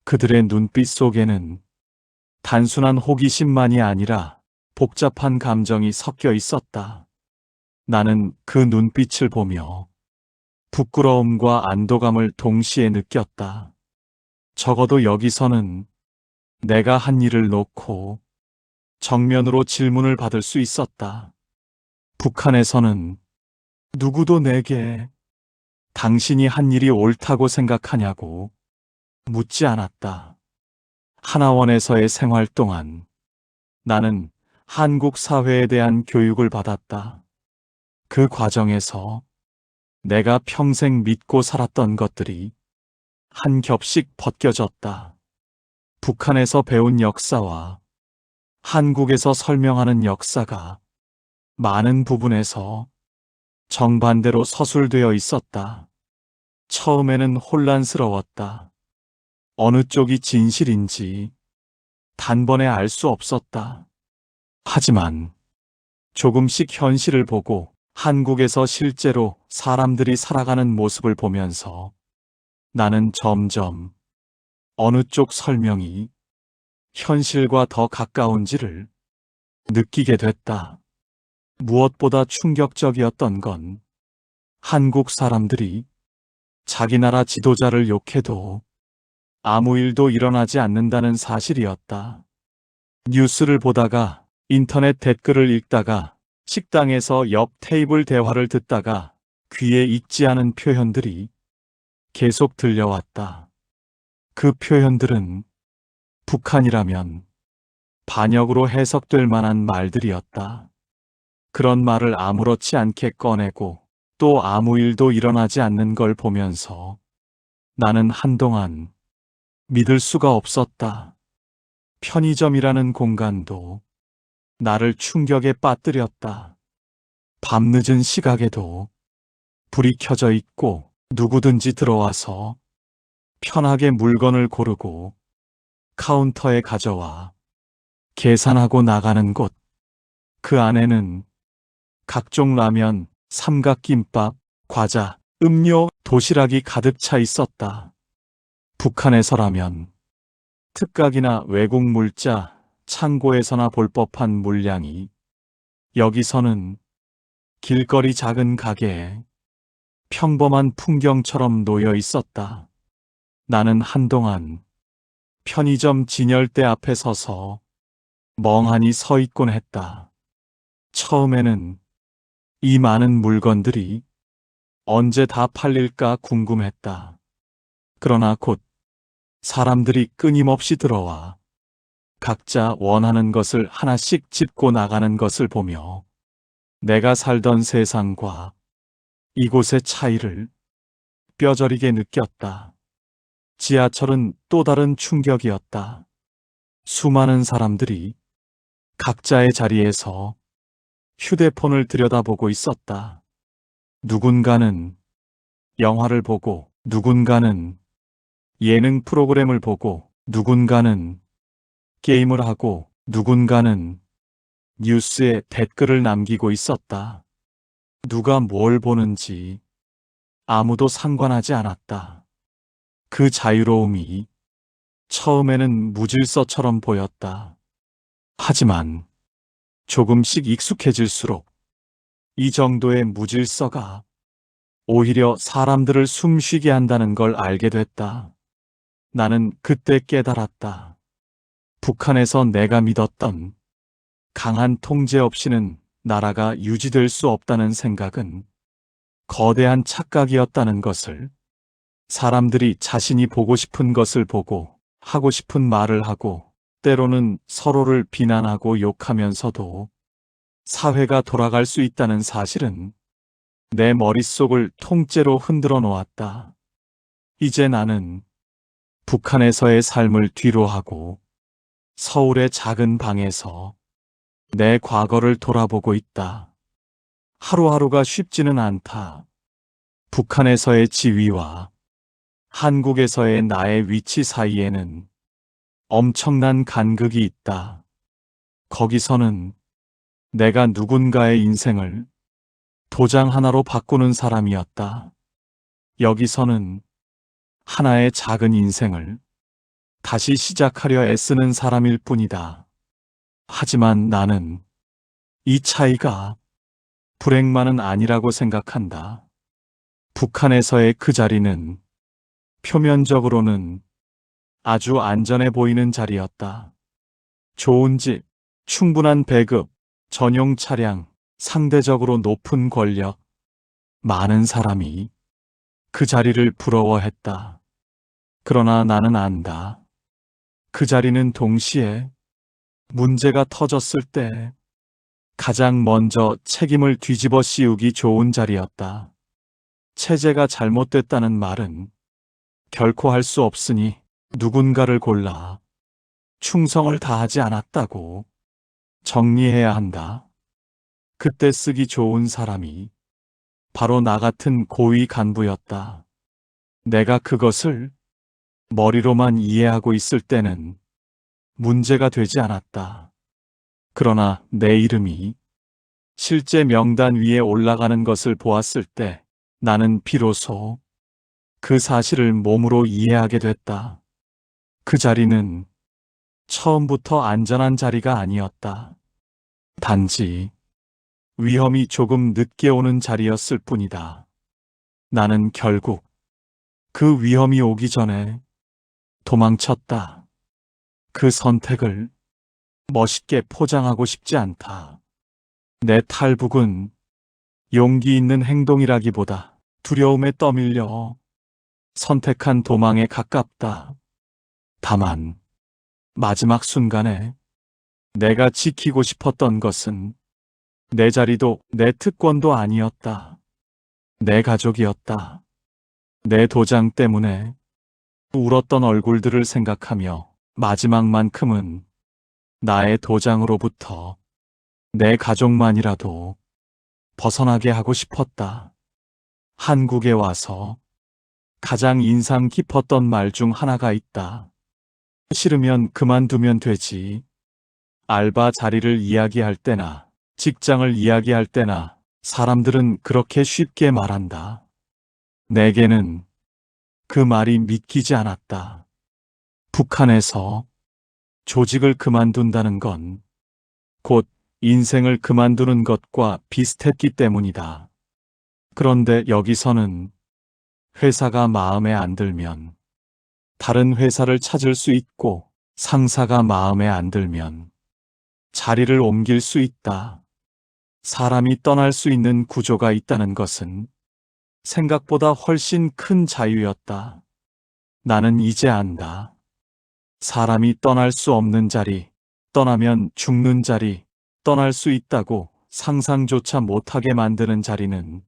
그들의 눈빛 속에는 단순한 호기심만이 아니라 복잡한 감정이 섞여 있었다. 나는 그 눈빛을 보며 부끄러움과 안도감을 동시에 느꼈다. 적어도 여기서는 내가 한 일을 놓고 정면으로 질문을 받을 수 있었다. 북한에서는 누구도 내게 당신이 한 일이 옳다고 생각하냐고 묻지 않았다. 하나원에서의 생활 동안 나는 한국 사회에 대한 교육을 받았다. 그 과정에서 내가 평생 믿고 살았던 것들이 한 겹씩 벗겨졌다. 북한에서 배운 역사와 한국에서 설명하는 역사가 많은 부분에서 정반대로 서술되어 있었다. 처음에는 혼란스러웠다. 어느 쪽이 진실인지 단번에 알 수 없었다. 하지만 조금씩 현실을 보고 한국에서 실제로 사람들이 살아가는 모습을 보면서 나는 점점 어느 쪽 설명이 현실과 더 가까운지를 느끼게 됐다. 무엇보다 충격적이었던 건 한국 사람들이 자기 나라 지도자를 욕해도 아무 일도 일어나지 않는다는 사실이었다. 뉴스를 보다가 인터넷 댓글을 읽다가 식당에서 옆 테이블 대화를 듣다가 귀에 익지 않은 표현들이 계속 들려왔다. 그 표현들은 북한이라면 반역으로 해석될 만한 말들이었다. 그런 말을 아무렇지 않게 꺼내고 또 아무 일도 일어나지 않는 걸 보면서 나는 한동안 믿을 수가 없었다. 편의점이라는 공간도 나를 충격에 빠뜨렸다. 밤늦은 시각에도 불이 켜져 있고 누구든지 들어와서 편하게 물건을 고르고 카운터에 가져와 계산하고 나가는 곳. 그 안에는 각종 라면, 삼각김밥, 과자, 음료, 도시락이 가득 차 있었다. 북한에서라면 특각이나 외국 물자, 창고에서나 볼 법한 물량이 여기서는 길거리 작은 가게에 평범한 풍경처럼 놓여 있었다. 나는 한동안 편의점 진열대 앞에 서서 멍하니 서 있곤 했다. 처음에는 이 많은 물건들이 언제 다 팔릴까 궁금했다. 그러나 곧 사람들이 끊임없이 들어와 각자 원하는 것을 하나씩 짚고 나가는 것을 보며 내가 살던 세상과 이곳의 차이를 뼈저리게 느꼈다. 지하철은 또 다른 충격이었다. 수많은 사람들이 각자의 자리에서 휴대폰을 들여다보고 있었다. 누군가는 영화를 보고, 누군가는 예능 프로그램을 보고, 누군가는 게임을 하고, 누군가는 뉴스에 댓글을 남기고 있었다. 누가 뭘 보는지 아무도 상관하지 않았다. 그 자유로움이 처음에는 무질서처럼 보였다. 하지만 조금씩 익숙해질수록 이 정도의 무질서가 오히려 사람들을 숨쉬게 한다는 걸 알게 됐다. 나는 그때 깨달았다. 북한에서 내가 믿었던 강한 통제 없이는 나라가 유지될 수 없다는 생각은 거대한 착각이었다는 것을. 사람들이 자신이 보고 싶은 것을 보고 하고 싶은 말을 하고 때로는 서로를 비난하고 욕하면서도 사회가 돌아갈 수 있다는 사실은 내 머릿속을 통째로 흔들어 놓았다. 이제 나는 북한에서의 삶을 뒤로하고 서울의 작은 방에서 내 과거를 돌아보고 있다. 하루하루가 쉽지는 않다. 북한에서의 지위와 한국에서의 나의 위치 사이에는 엄청난 간극이 있다. 거기서는 내가 누군가의 인생을 도장 하나로 바꾸는 사람이었다. 여기서는 하나의 작은 인생을 다시 시작하려 애쓰는 사람일 뿐이다. 하지만 나는 이 차이가 불행만은 아니라고 생각한다. 북한에서의 그 자리는 표면적으로는 아주 안전해 보이는 자리였다. 좋은 집, 충분한 배급, 전용 차량, 상대적으로 높은 권력. 많은 사람이 그 자리를 부러워했다. 그러나 나는 안다. 그 자리는 동시에 문제가 터졌을 때 가장 먼저 책임을 뒤집어 씌우기 좋은 자리였다. 체제가 잘못됐다는 말은 결코 할 수 없으니 누군가를 골라 충성을 다하지 않았다고 정리해야 한다. 그때 쓰기 좋은 사람이 바로 나 같은 고위 간부였다. 내가 그것을 머리로만 이해하고 있을 때는 문제가 되지 않았다. 그러나 내 이름이 실제 명단 위에 올라가는 것을 보았을 때 나는 비로소 그 사실을 몸으로 이해하게 됐다. 그 자리는 처음부터 안전한 자리가 아니었다. 단지 위험이 조금 늦게 오는 자리였을 뿐이다. 나는 결국 그 위험이 오기 전에 도망쳤다. 그 선택을 멋있게 포장하고 싶지 않다. 내 탈북은 용기 있는 행동이라기보다 두려움에 떠밀려 선택한 도망에 가깝다. 다만 마지막 순간에 내가 지키고 싶었던 것은 내 자리도 내 특권도 아니었다. 내 가족이었다. 내 도장 때문에 울었던 얼굴들을 생각하며 마지막만큼은 나의 도장으로부터 내 가족만이라도 벗어나게 하고 싶었다. 한국에 와서 가장 인상 깊었던 말 중 하나가 있다. 싫으면 그만두면 되지. 알바 자리를 이야기할 때나 직장을 이야기할 때나 사람들은 그렇게 쉽게 말한다. 내게는 그 말이 믿기지 않았다. 북한에서 조직을 그만둔다는 건 곧 인생을 그만두는 것과 비슷했기 때문이다. 그런데 여기서는 회사가 마음에 안 들면 다른 회사를 찾을 수 있고 상사가 마음에 안 들면 자리를 옮길 수 있다. 사람이 떠날 수 있는 구조가 있다는 것은 생각보다 훨씬 큰 자유였다. 나는 이제 안다. 사람이 떠날 수 없는 자리, 떠나면 죽는 자리, 떠날 수 있다고 상상조차 못하게 만드는 자리는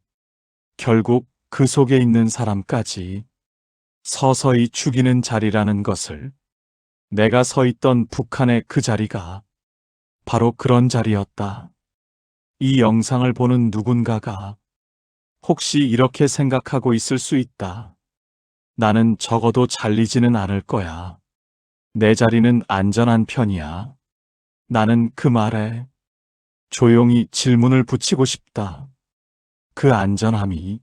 결국 그 속에 있는 사람까지 서서히 죽이는 자리라는 것을, 내가 서 있던 북한의 그 자리가 바로 그런 자리였다. 이 영상을 보는 누군가가 혹시 이렇게 생각하고 있을 수 있다. 나는 적어도 잘리지는 않을 거야. 내 자리는 안전한 편이야. 나는 그 말에 조용히 질문을 붙이고 싶다. 그 안전함이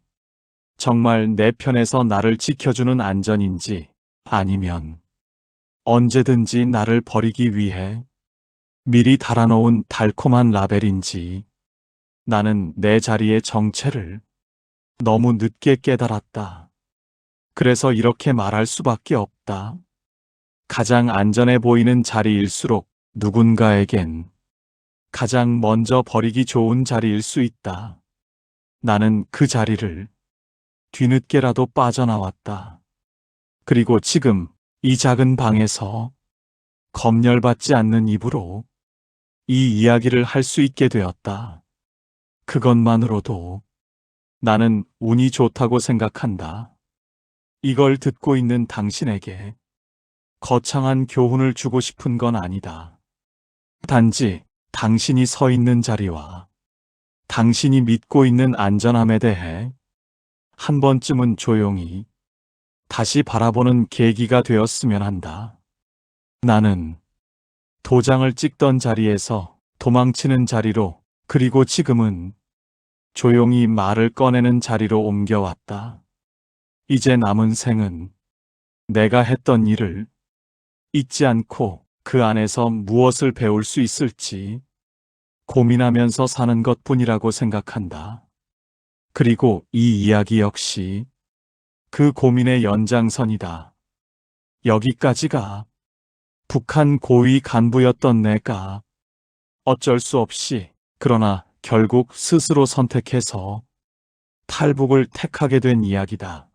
정말 내 편에서 나를 지켜주는 안전인지, 아니면 언제든지 나를 버리기 위해 미리 달아놓은 달콤한 라벨인지. 나는 내 자리의 정체를 너무 늦게 깨달았다. 그래서 이렇게 말할 수밖에 없다. 가장 안전해 보이는 자리일수록 누군가에겐 가장 먼저 버리기 좋은 자리일 수 있다. 나는 그 자리를 뒤늦게라도 빠져나왔다. 그리고 지금 이 작은 방에서 검열받지 않는 입으로 이 이야기를 할 수 있게 되었다. 그것만으로도 나는 운이 좋다고 생각한다. 이걸 듣고 있는 당신에게 거창한 교훈을 주고 싶은 건 아니다. 단지 당신이 서 있는 자리와 당신이 믿고 있는 안전함에 대해 한 번쯤은 조용히 다시 바라보는 계기가 되었으면 한다. 나는 도장을 찍던 자리에서 도망치는 자리로, 그리고 지금은 조용히 말을 꺼내는 자리로 옮겨왔다. 이제 남은 생은 내가 했던 일을 잊지 않고 그 안에서 무엇을 배울 수 있을지 고민하면서 사는 것뿐이라고 생각한다. 그리고 이 이야기 역시 그 고민의 연장선이다. 여기까지가 북한 고위 간부였던 내가 어쩔 수 없이, 그러나 결국 스스로 선택해서 탈북을 택하게 된 이야기다.